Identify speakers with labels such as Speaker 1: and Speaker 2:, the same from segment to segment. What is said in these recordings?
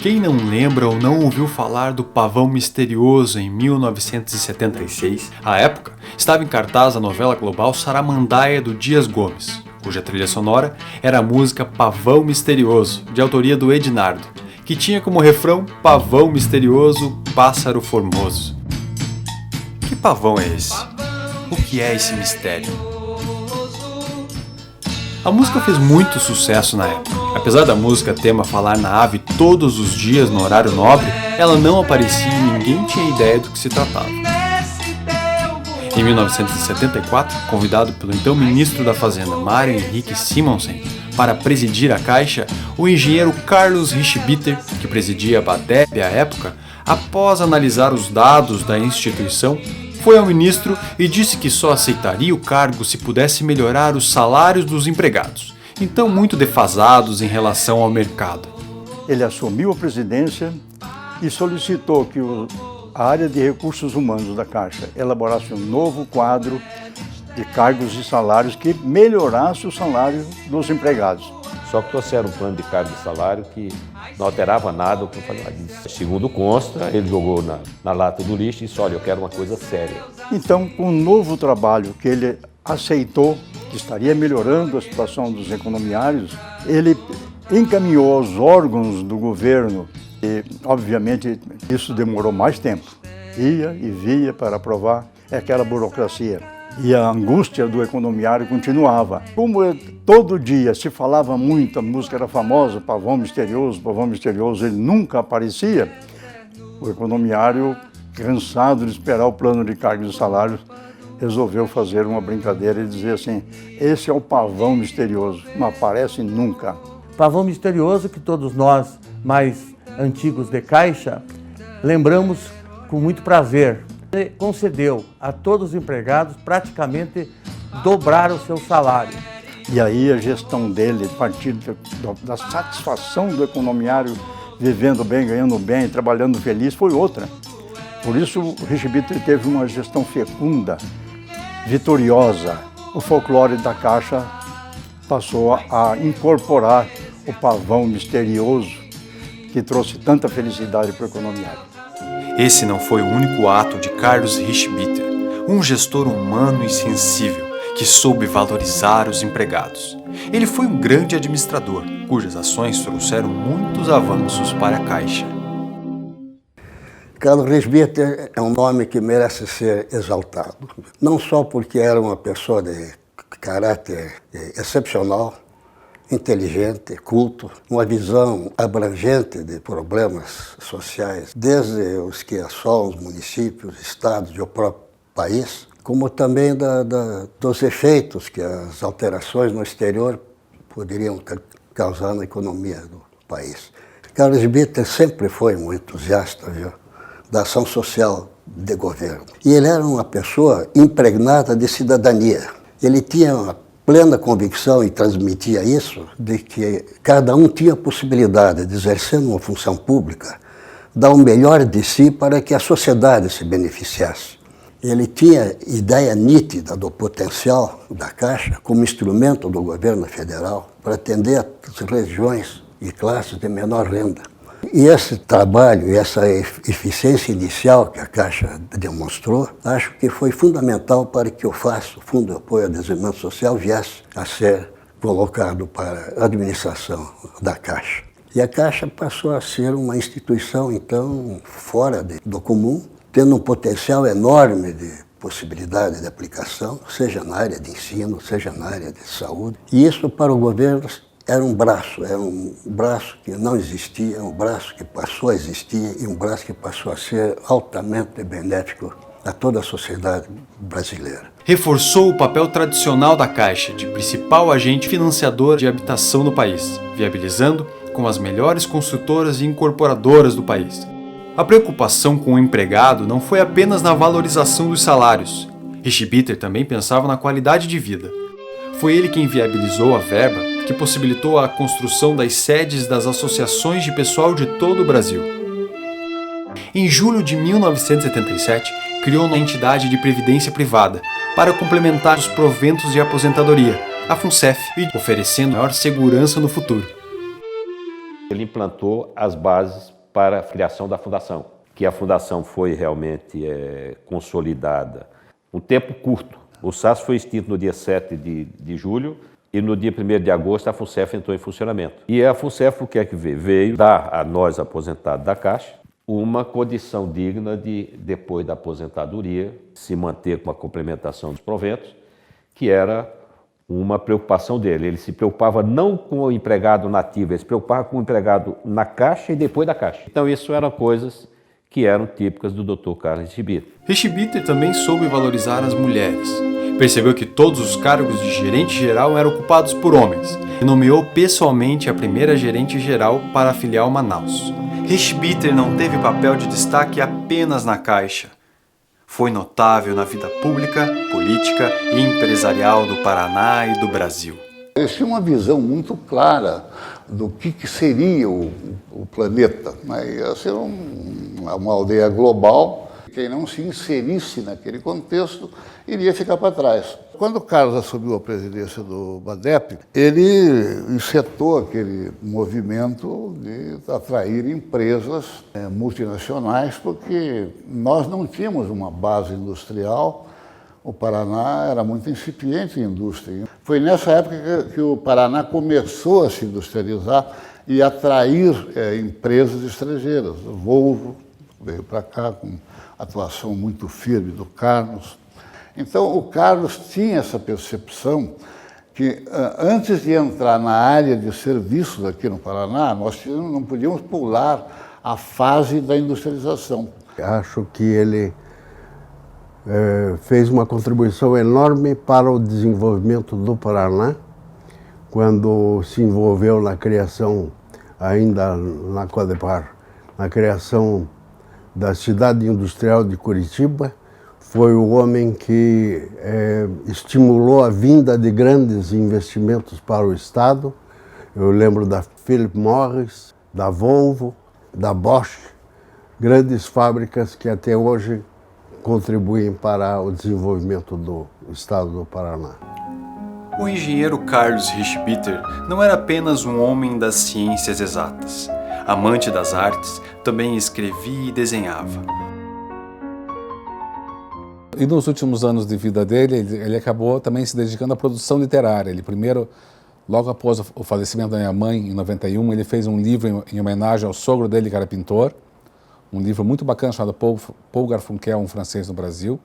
Speaker 1: Quem não lembra ou não ouviu falar do Pavão Misterioso em 1976? À época, estava em cartaz a novela global Saramandaia do Dias Gomes, cuja trilha sonora era a música Pavão Misterioso, de autoria do Ednardo, que tinha como refrão Pavão Misterioso, Pássaro Formoso. Que pavão é esse? O que é esse mistério? A música fez muito sucesso na época. Apesar da música tema falar na ave todos os dias no horário nobre, ela não aparecia e ninguém tinha ideia do que se tratava. Em 1974, convidado pelo então ministro da Fazenda, Mário Henrique Simonsen, para presidir a Caixa, o engenheiro Carlos Richbiter, que presidia a BADEB à época, após analisar os dados da instituição, foi ao ministro e disse que só aceitaria o cargo se pudesse melhorar os salários dos empregados, então muito defasados em relação ao mercado.
Speaker 2: Ele assumiu a presidência e solicitou que a área de recursos humanos da Caixa elaborasse um novo quadro de cargos e salários que melhorasse o salário dos empregados.
Speaker 3: Só que trouxeram um plano de cargo e salário que não alterava nada o que eu falei disso. Segundo consta, ele jogou na lata do lixo e disse, olha, eu quero uma coisa séria.
Speaker 2: Então, com um novo trabalho que ele aceitou, que estaria melhorando a situação dos economiários, ele encaminhou aos órgãos do governo e, obviamente, isso demorou mais tempo. Ia e via para aprovar aquela burocracia. E a angústia do economiário continuava. Como todo dia se falava muito, a música era famosa, Pavão Misterioso, ele nunca aparecia, o economiário, cansado de esperar o plano de cargos e salários, resolveu fazer uma brincadeira e dizer assim, esse é o Pavão Misterioso, não aparece nunca.
Speaker 4: Pavão Misterioso que todos nós, mais antigos de Caixa, lembramos com muito prazer. Ele concedeu a todos os empregados praticamente dobrar o seu salário.
Speaker 2: E aí a gestão dele, a partir da satisfação do economiário vivendo bem, ganhando bem, trabalhando feliz, foi outra. Por isso o Richbiter teve uma gestão fecunda, vitoriosa. O folclore da Caixa passou a incorporar o Pavão Misterioso, que trouxe tanta felicidade para o economiário.
Speaker 1: Esse não foi o único ato de Carlos Richbiter, um gestor humano e sensível que soube valorizar os empregados. Ele foi um grande administrador, cujas ações trouxeram muitos avanços para a Caixa.
Speaker 5: Carlos Richbiter é um nome que merece ser exaltado, não só porque era uma pessoa de caráter excepcional, inteligente, culto, uma visão abrangente de problemas sociais, desde os que assolam os municípios, estados e o próprio país, como também dos efeitos que as alterações no exterior poderiam causar na economia do país. Carlos Richbiter sempre foi um entusiasta da ação social de governo. E ele era uma pessoa impregnada de cidadania. Ele tinha uma plena convicção e transmitia isso, de que cada um tinha a possibilidade de, exercendo uma função pública, dar o melhor de si para que a sociedade se beneficiasse. Ele tinha ideia nítida do potencial da Caixa como instrumento do governo federal para atender as regiões e classes de menor renda. E esse trabalho e essa eficiência inicial que a Caixa demonstrou, acho que foi fundamental para que o FAS, o Fundo de Apoio ao Desenvolvimento Social, viesse a ser colocado para a administração da Caixa. E a Caixa passou a ser uma instituição, então, fora do comum, tendo um potencial enorme de possibilidade de aplicação, seja na área de ensino, seja na área de saúde. E isso para o governo era um braço que não existia, um braço que passou a existir e um braço que passou a ser altamente benéfico a toda a sociedade brasileira.
Speaker 1: Reforçou o papel tradicional da Caixa de principal agente financiador de habitação no país, viabilizando com as melhores construtoras e incorporadoras do país. A preocupação com o empregado não foi apenas na valorização dos salários. Richbiter também pensava na qualidade de vida. Foi ele quem viabilizou a verba que possibilitou a construção das sedes das associações de pessoal de todo o Brasil. Em julho de 1977, criou uma entidade de previdência privada para complementar os proventos de aposentadoria, a FUNCEF, oferecendo maior segurança no futuro.
Speaker 3: Ele implantou as bases para a criação da fundação, que a fundação foi realmente consolidada um tempo curto. O SAS foi extinto no dia 7 de julho e no dia 1º de agosto a FUNCEF entrou em funcionamento. E a FUNCEF o que é que veio? Veio dar a nós aposentados da Caixa uma condição digna de, depois da aposentadoria, se manter com a complementação dos proventos, que era uma preocupação dele. Ele se preocupava não com o empregado nativo, ele se preocupava com o empregado na Caixa e depois da Caixa. Então isso eram coisas que eram típicas do Dr. Carlos Richibiter.
Speaker 1: Richibiter também soube valorizar as mulheres. Percebeu que todos os cargos de gerente geral eram ocupados por homens e nomeou pessoalmente a primeira gerente geral para a filial Manaus. Richibiter não teve papel de destaque apenas na Caixa. Foi notável na vida pública, política e empresarial do Paraná e do Brasil.
Speaker 6: Eles tinham uma visão muito clara do que seria o planeta. Ia ser uma aldeia global. Quem não se inserisse naquele contexto iria ficar para trás. Quando o Carlos assumiu a presidência do BADEP, ele insetou aquele movimento de atrair empresas multinacionais, porque nós não tínhamos uma base industrial. O Paraná era muito incipiente em indústria. Foi nessa época que o Paraná começou a se industrializar e atrair empresas estrangeiras. O Volvo veio para cá com atuação muito firme do Carlos. Então, o Carlos tinha essa percepção que, antes de entrar na área de serviços aqui no Paraná, nós não podíamos pular a fase da industrialização.
Speaker 7: Acho que ele fez uma contribuição enorme para o desenvolvimento do Paraná, quando se envolveu na criação, ainda na Codepar, na criação da cidade industrial de Curitiba. Foi o homem que estimulou a vinda de grandes investimentos para o Estado. Eu lembro da Philip Morris, da Volvo, da Bosch, grandes fábricas que até hoje contribuem para o desenvolvimento do Estado do Paraná.
Speaker 1: O engenheiro Carlos Richibiter não era apenas um homem das ciências exatas. Amante das artes, também escrevia e desenhava.
Speaker 8: E nos últimos anos de vida dele, ele acabou também se dedicando à produção literária. Ele primeiro, logo após o falecimento da minha mãe, em 91, ele fez um livro em homenagem ao sogro dele, que era pintor. Um livro muito bacana chamado Paul Garfunkel, um francês no Brasil.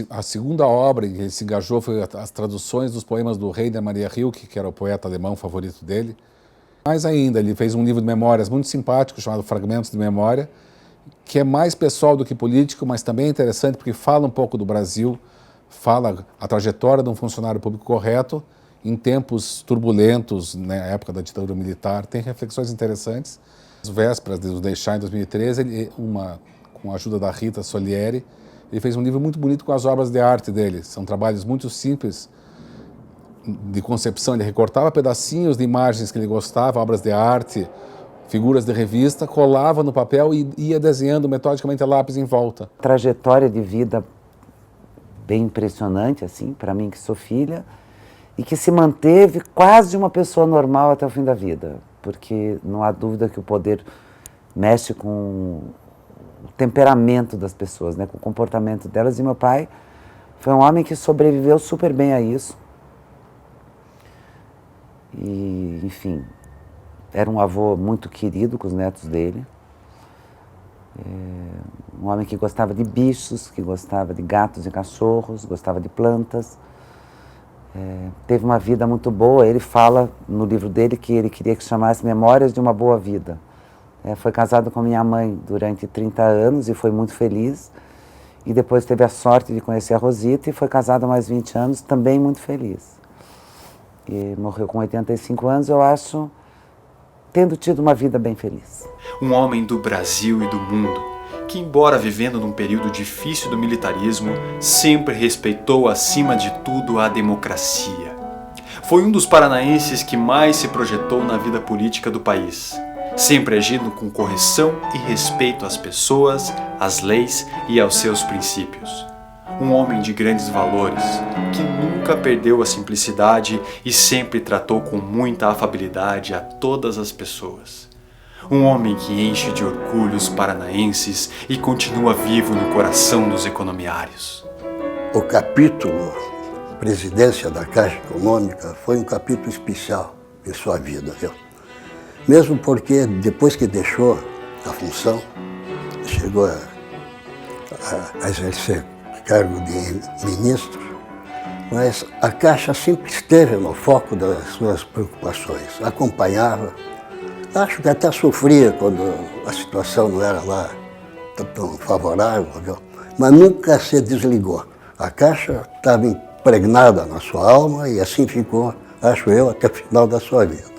Speaker 8: A segunda obra em que ele se engajou foi as traduções dos poemas do Rainer Maria Rilke, que era o poeta alemão favorito dele. Mais ainda, ele fez um livro de memórias muito simpático chamado Fragmentos de Memória, que é mais pessoal do que político, mas também é interessante porque fala um pouco do Brasil, fala a trajetória de um funcionário público correto em tempos turbulentos, na época da ditadura militar. Tem reflexões interessantes. Às vésperas de o deixar em 2013, com a ajuda da Rita Solieri, ele fez um livro muito bonito com as obras de arte dele. São trabalhos muito simples de concepção. Ele recortava pedacinhos de imagens que ele gostava, obras de arte, figuras de revista, colava no papel e ia desenhando metodicamente a lápis em volta.
Speaker 9: Trajetória de vida bem impressionante, assim, para mim que sou filha, e que se manteve quase uma pessoa normal até o fim da vida, porque não há dúvida que o poder mexe com o temperamento das pessoas, né, com o comportamento delas, e meu pai foi um homem que sobreviveu super bem a isso. E, enfim, era um avô muito querido com os netos dele. Um homem que gostava de bichos, que gostava de gatos e cachorros, gostava de plantas. Teve uma vida muito boa. Ele fala no livro dele que ele queria que chamasse Memórias de uma Boa Vida. Foi casado com minha mãe durante 30 anos e foi muito feliz. E depois teve a sorte de conhecer a Rosita e foi casado há mais 20 anos, também muito feliz. E morreu com 85 anos, eu acho, tendo tido uma vida bem feliz.
Speaker 1: Um homem do Brasil e do mundo, que embora vivendo num período difícil do militarismo, sempre respeitou acima de tudo a democracia. Foi um dos paranaenses que mais se projetou na vida política do país, sempre agindo com correção e respeito às pessoas, às leis e aos seus princípios. Um homem de grandes valores, que nunca perdeu a simplicidade e sempre tratou com muita afabilidade a todas as pessoas. Um homem que enche de orgulho os paranaenses e continua vivo no coração dos economiários.
Speaker 5: O capítulo Presidência da Caixa Econômica foi um capítulo especial em sua vida, viu? Mesmo porque depois que deixou a função, chegou a exercer cargo de ministro, mas a Caixa sempre esteve no foco das suas preocupações, acompanhava. Acho que até sofria quando a situação não era lá tão favorável, viu? Mas nunca se desligou. A Caixa estava impregnada na sua alma e assim ficou, acho eu, até o final da sua vida.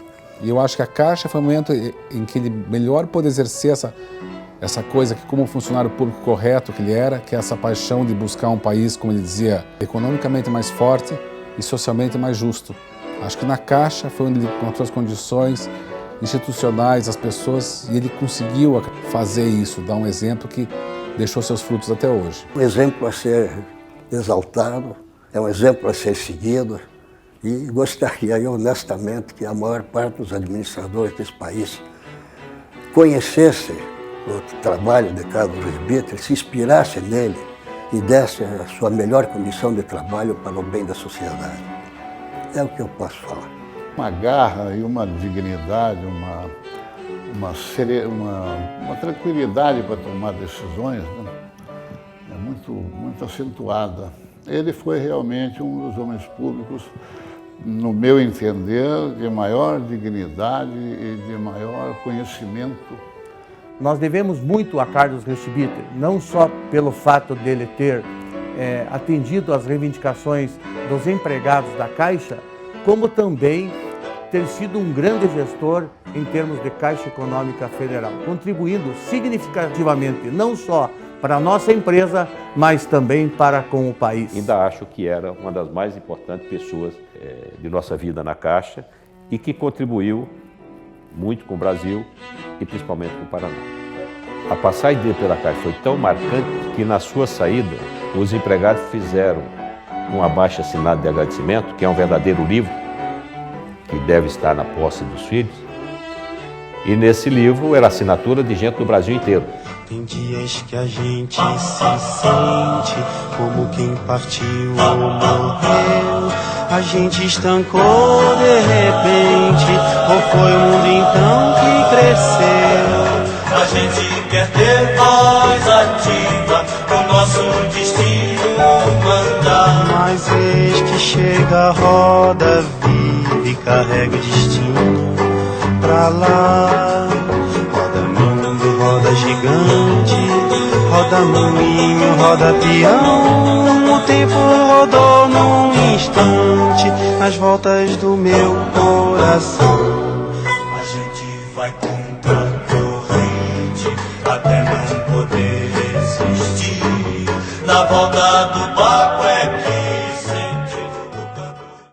Speaker 8: E eu acho que a Caixa foi o momento em que ele melhor pôde exercer essa coisa que, como funcionário público correto que ele era, que é essa paixão de buscar um país, como ele dizia, economicamente mais forte e socialmente mais justo. Acho que na Caixa foi onde ele encontrou as condições institucionais, as pessoas, e ele conseguiu fazer isso, dar um exemplo que deixou seus frutos até hoje.
Speaker 5: Um exemplo a ser exaltado, é um exemplo a ser seguido, e gostaria eu, honestamente, que a maior parte dos administradores desse país conhecesse o trabalho de Carlos Ruiz Bittel, se inspirasse nele e desse a sua melhor condição de trabalho para o bem da sociedade. É o que eu posso falar.
Speaker 6: Uma garra e uma dignidade, uma tranquilidade para tomar decisões, né? É muito acentuada. Ele foi realmente um dos homens públicos, no meu entender, de maior dignidade e de maior conhecimento.
Speaker 4: Nós devemos muito a Carlos Ruiz Bittel, não só pelo fato dele ter atendido às reivindicações dos empregados da Caixa, como também ter sido um grande gestor em termos de Caixa Econômica Federal, contribuindo significativamente não só para a nossa empresa, mas também para com o país.
Speaker 3: Ainda acho que era uma das mais importantes pessoas de nossa vida na Caixa e que contribuiu muito com o Brasil e principalmente com o Paraná. A passagem dele pela Caixa foi tão marcante que na sua saída os empregados fizeram um abaixo-assinado de agradecimento, que é um verdadeiro livro, que deve estar na posse dos filhos. E nesse livro era assinatura de gente do Brasil inteiro.
Speaker 10: Tem dias que a gente se sente como quem partiu ou morreu. A gente estancou de repente, ou foi o mundo então que cresceu? A gente quer ter voz ativa, o nosso destino mandar. Mas eis que chega a roda viva e carrega o destino pra lá. Roda mundo, roda gigante, roda moinho, roda peão. O tempo rodou num instante nas voltas do meu coração. A gente vai contra a corrente até não poder resistir. Na volta do barco